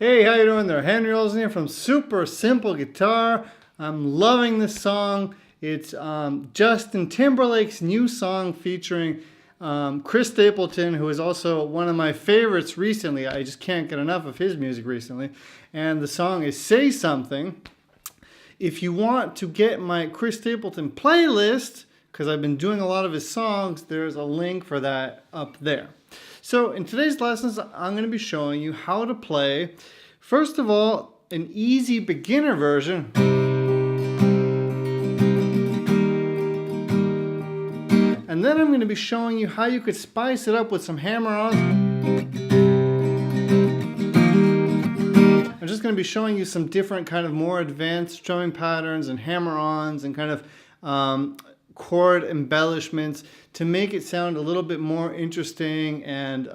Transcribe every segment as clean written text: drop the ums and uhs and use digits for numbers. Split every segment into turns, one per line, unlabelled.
Hey, how you doing there? Henry Olsen here from Super Simple Guitar. I'm loving this song. It's Justin Timberlake's new song featuring Chris Stapleton, who is also one of my favorites recently. I just can't get enough of his music recently. And the song is Say Something. If you want to get my Chris Stapleton playlist, because I've been doing a lot of his songs, there's a link for that up there. So in today's lessons, I'm going to be showing you how to play, first of all, an easy beginner version. And then I'm going to be showing you how you could spice it up with some hammer-ons. I'm just going to be showing you some different kind of more advanced strumming patterns and hammer-ons and kind of chord embellishments to make it sound a little bit more interesting and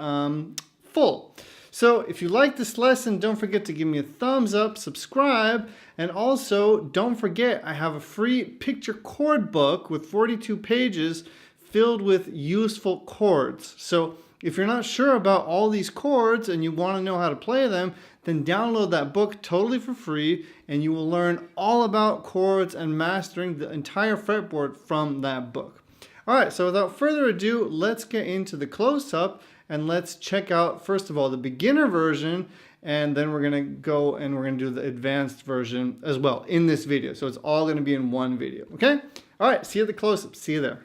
full. So if you like this lesson, don't forget to give me a thumbs up, subscribe, and also don't forget I have a free picture chord book with 42 pages filled with useful chords. So if you're not sure about all these chords and you want to know how to play them, then download that book totally for free and you will learn all about chords and mastering the entire fretboard from that book. Alright, so without further ado, let's get into the close-up and let's check out, first of all, the beginner version, and then we're going to go and we're going to do the advanced version as well in this video. So it's all going to be in one video, okay? Alright, see you at the close-up. See you there.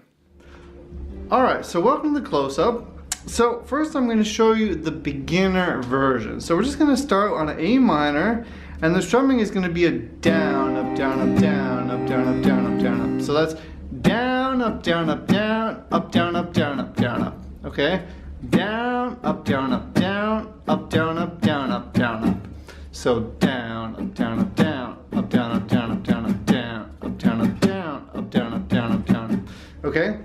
Alright, so welcome to the close-up. So first I'm going to show you the beginner version. So we're just going to start on an A minor, and the strumming is going to be a down, up, down, up, down, up, down, up, down, up, down, up. So that's down, up, down, up, down, up, down, up, down, up, down, up. Okay? Down, up, down, up, down, up, down, up, down, up, down, up. So down, up, down, up, down, up, down, up, down, up, down, up, down, up, down, up, down, up, down, up, down, up, down, up. Okay?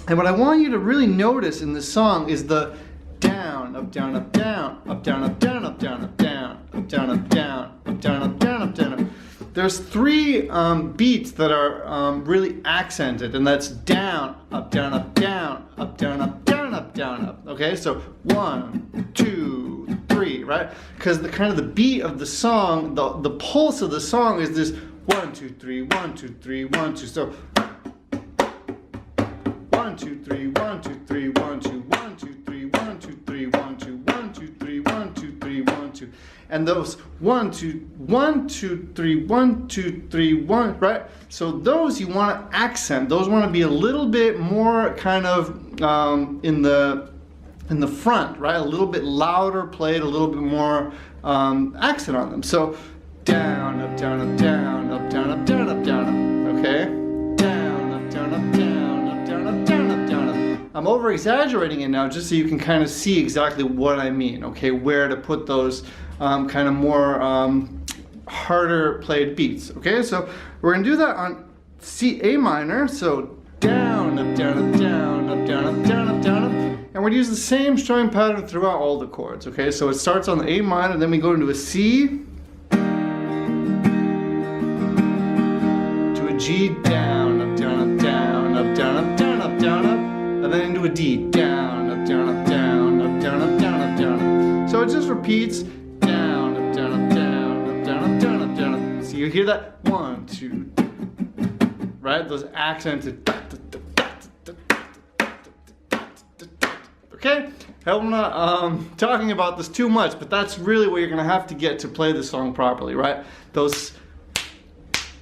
And what I want you to really notice in this song is the down, up, down, up, down, up, down, up, down, up, down, up, down, up, down, up, down, up, down, up, down, up, down, up. There's three beats that are really accented, and that's down, up, down, up, down, up, down, up, down, up, down, up. Okay, so 1, 2, 3, right? Because the kind of the beat of the song, the pulse of the song is this 1, 2, 3, 1, 2, 3, 1, 2. So 1, 2, 3, 1, 2, 3, 1, 2, 1, 2, 3, 1, 2, 3, 1, 2, 1, 2, 3, 1, 2, 3, 1, 2. And those 1, 2, 1, 2, 3, 1, 2, 3, 1, right? So those you want to accent. Those want to be a little bit more kind of in the front, right? A little bit louder played, a little bit more accent on them. So down, up, down, up, down, up, down, up, down, up, down, up. Okay? Down, up, down, up, down, up, down, up, down, up, down, up. I'm over exaggerating it now just so you can kind of see exactly what I mean, okay? Where to put those kind of more harder played beats, okay? So we're gonna do that on A minor, so down, up, down, up, down, up, down, up, down, up, down, up. And we're gonna use the same strumming pattern throughout all the chords, okay? So it starts on the A minor, then we go into a C, to a G, down, up, down, up, down, up, down, up, down, up, down, up, and then into a D, down, up, down, up, down, up, down, up, down, up, down, up. So it just repeats. So you hear that? 1, 2, right? Those accented. Okay? I'm not talking about this too much, but that's really what you're gonna have to get to play the song properly, right?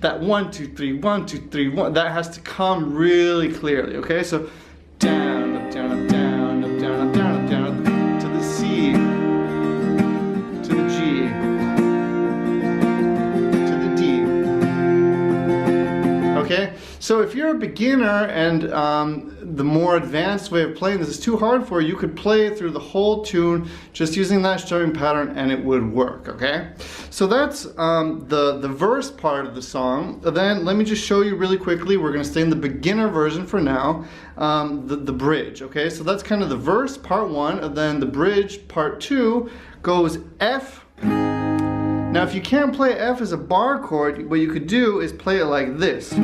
That 1, 2, 3, 1, 2, 3, 1. That has to come really clearly. Okay? So down, up, down, up, down, up, down, up, down, up, down, up, to the C, to the G. Okay, so if you're a beginner and the more advanced way of playing this is too hard for you, you could play it through the whole tune just using that strumming pattern and it would work, okay? So that's the verse part of the song. Then let me just show you really quickly, we're gonna stay in the beginner version for now, the bridge, okay? So that's kind of the verse, part 1, and then the bridge, part 2, goes F. Now if you can't play F as a bar chord, what you could do is play it like this.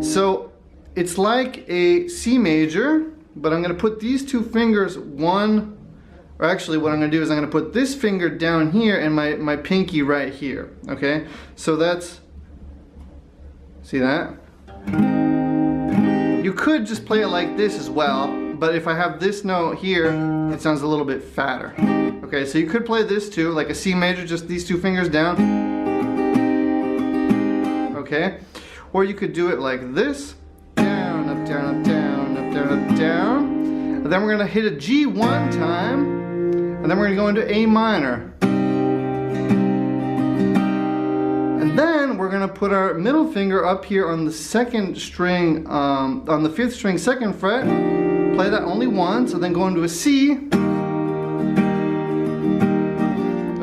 So it's like a C major, but I'm going to put these two fingers one or actually what I'm going to do is I'm going to put this finger down here and my pinky right here, okay? So that's, see that? You could just play it like this as well, but if I have this note here, it sounds a little bit fatter. Okay, so you could play this too, like a C major, just these two fingers down. Okay, or you could do it like this, down, up, down, up, down, up, down, up, down. And then we're gonna hit a G one time, and then we're gonna go into A minor. And then we're gonna put our middle finger up here on the second string, on the 5th string, 2nd fret. Play that only once, and then go into a C. And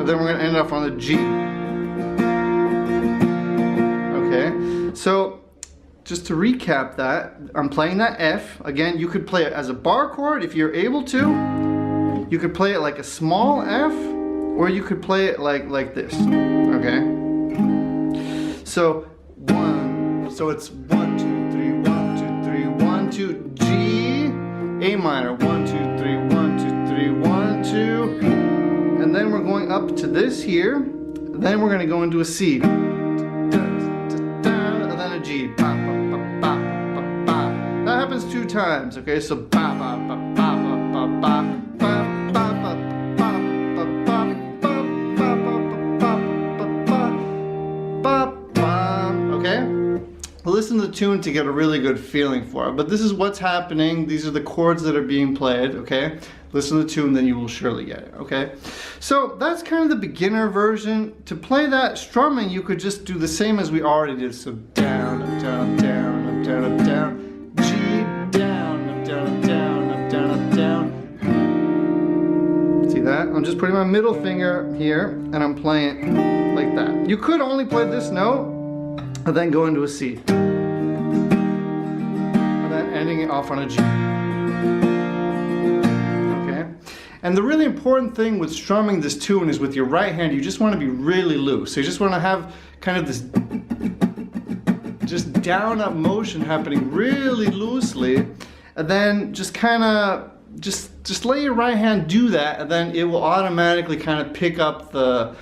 then we're gonna end off on a G. Okay, so just to recap that, I'm playing that F. Again, you could play it as a bar chord if you're able to. You could play it like a small F, or you could play it like this, okay? So it's 1, 2, 3, 1, 2, 3, 1, 2, G, A minor, 1, 2, 3, 1, 2, 3, 1, 2, and then we're going up to this here, then we're gonna go into a C, and then a G, that happens 2 times, okay, so ba ba ba ba ba ba ba. Listen to the tune to get a really good feeling for it. But this is what's happening. These are the chords that are being played, okay? Listen to the tune, then you will surely get it, okay? So that's kind of the beginner version. To play that strumming, you could just do the same as we already did. So down, up, down, up, down, up, down, up, down. G, down, up, down, up, down, up, down, up, down. See that? I'm just putting my middle finger here, and I'm playing it like that. You could only play this note, and then go into a C. And then ending it off on a G. Okay? And the really important thing with strumming this tune is with your right hand, you just want to be really loose. So you just want to have kind of this just down up motion happening really loosely, and then just kind of just let your right hand do that, and then it will automatically kind of pick up the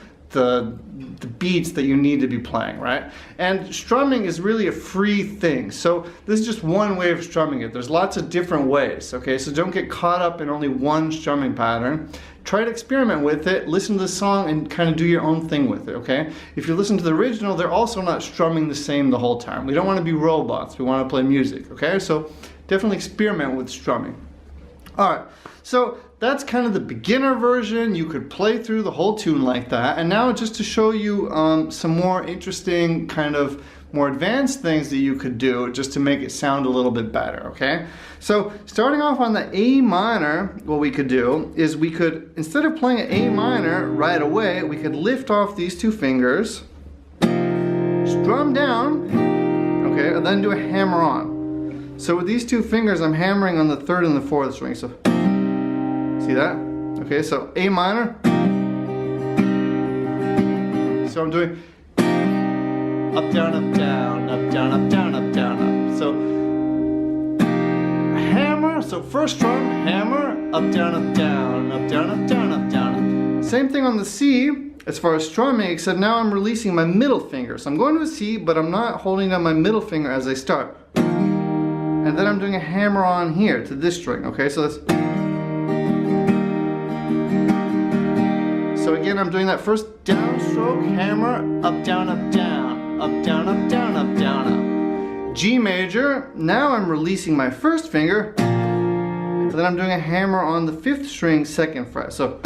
beats that you need to be playing, right? And strumming is really a free thing. So this is just one way of strumming it. There's lots of different ways, okay? So don't get caught up in only one strumming pattern. Try to experiment with it, listen to the song, and kind of do your own thing with it, okay? If you listen to the original, they're also not strumming the same the whole time. We don't want to be robots. We want to play music, okay? So definitely experiment with strumming. All right, so that's kind of the beginner version. You could play through the whole tune like that. And now just to show you some more interesting, kind of more advanced things that you could do just to make it sound a little bit better, okay? So starting off on the A minor, what we could do is we could, instead of playing an A minor right away, we could lift off these 2 fingers, strum down, okay, and then do a hammer on. So with these 2 fingers, I'm hammering on the 3rd and the 4th string. So see that? Okay, so A minor. So I'm doing up, down, up, down, up, down, up, down, up, down, up. So hammer, so first strum, hammer, up, down, up, down, up, down, up, down, up, down, up. Same thing on the C as far as strumming, except now I'm releasing my middle finger. So I'm going to a C, but I'm not holding down my middle finger as I start. And then I'm doing a hammer on here to this string, okay? So that's... So again, I'm doing that first downstroke, hammer, up, down, up, down, up, down, up, down, up, down, up. G major, now I'm releasing my first finger, and then I'm doing a hammer on the 5th string, 2nd fret. So,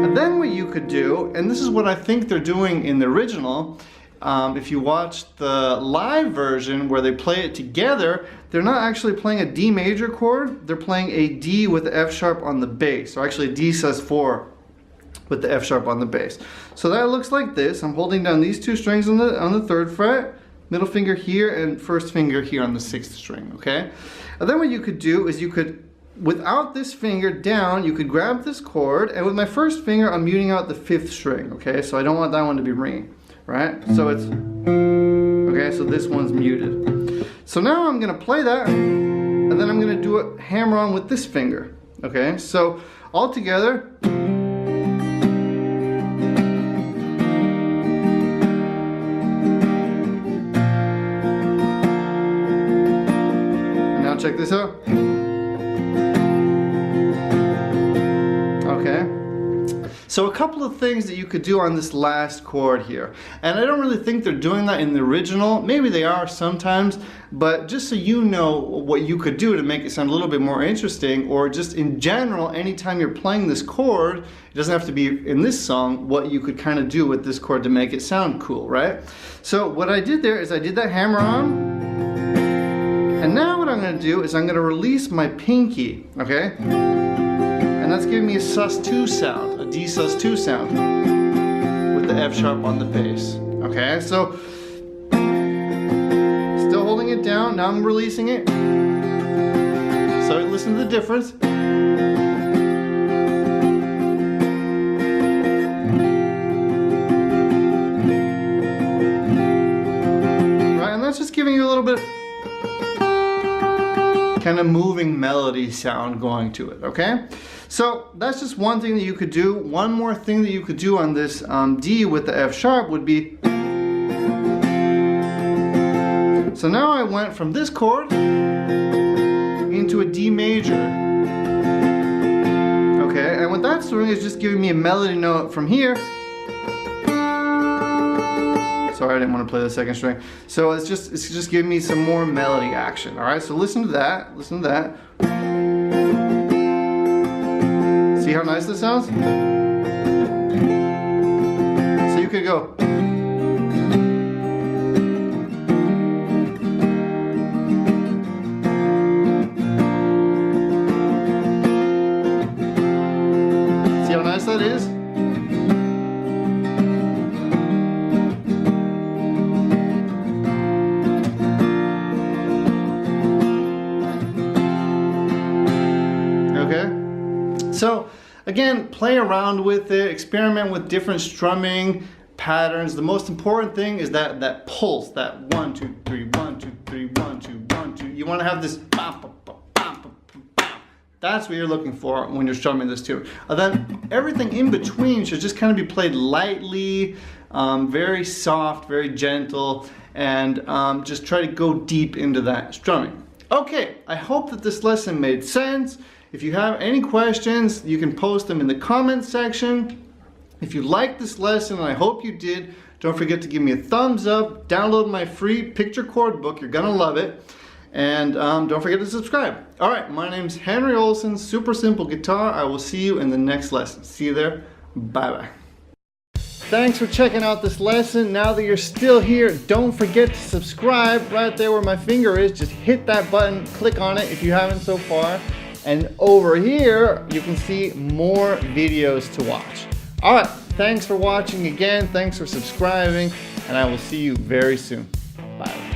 and then what you could do, and this is what I think they're doing in the original, if you watch the live version where they play it together, they're not actually playing a D major chord, they're playing a D with the F sharp on the bass, or actually D sus4 with the F sharp on the bass. So that looks like this. I'm holding down these 2 strings on the 3rd fret, middle finger here, and first finger here on the 6th string, okay? And then what you could do is you could, without this finger down, you could grab this chord, and with my first finger, I'm muting out the 5th string, okay? So I don't want that one to be ringing. Right? So it's, okay, so this one's muted. So now I'm gonna play that, and then I'm going to do a hammer on with this finger. Okay, so all together. And now check this out. Okay. So a couple of things that you could do on this last chord here. And I don't really think they're doing that in the original. Maybe they are sometimes, but just so you know what you could do to make it sound a little bit more interesting, or just in general, anytime you're playing this chord, it doesn't have to be in this song, what you could kind of do with this chord to make it sound cool, right? So what I did there is I did that hammer on, and now what I'm going to do is I'm going to release my pinky, okay? And that's giving me a sus2 sound, a D sus2 sound with the F sharp on the bass. Okay, so still holding it down, now I'm releasing it. So listen to the difference. Right, and that's just giving you a little bit kind of moving melody sound going to it, okay? So that's just one thing that you could do. One more thing that you could do on this D with the F sharp would be, so now I went from this chord into a D major. Okay, and what that's doing is just giving me a melody note from here. Sorry, I didn't want to play the second string. So it's just giving me some more melody action. All right, so listen to that. Listen to that. See how nice this sounds? So you could go. See how nice that is? So again, play around with it, experiment with different strumming patterns. The most important thing is that pulse, that 1, 2, 3, 1, 2, 3, 1, 2, 1, 2. You want to have this. That's what you're looking for when you're strumming this tune. And then everything in between should just kind of be played lightly, very soft, very gentle, and just try to go deep into that strumming. Okay, I hope that this lesson made sense. If you have any questions, you can post them in the comments section. If you liked this lesson, and I hope you did, don't forget to give me a thumbs up, download my free picture chord book, you're gonna love it, and don't forget to subscribe. All right, my name's Henry Olsen, Super Simple Guitar. I will see you in the next lesson. See you there, bye-bye. Thanks for checking out this lesson. Now that you're still here, don't forget to subscribe right there where my finger is. Just hit that button, click on it if you haven't so far. And over here, you can see more videos to watch. All right, thanks for watching again. Thanks for subscribing, and I will see you very soon. Bye.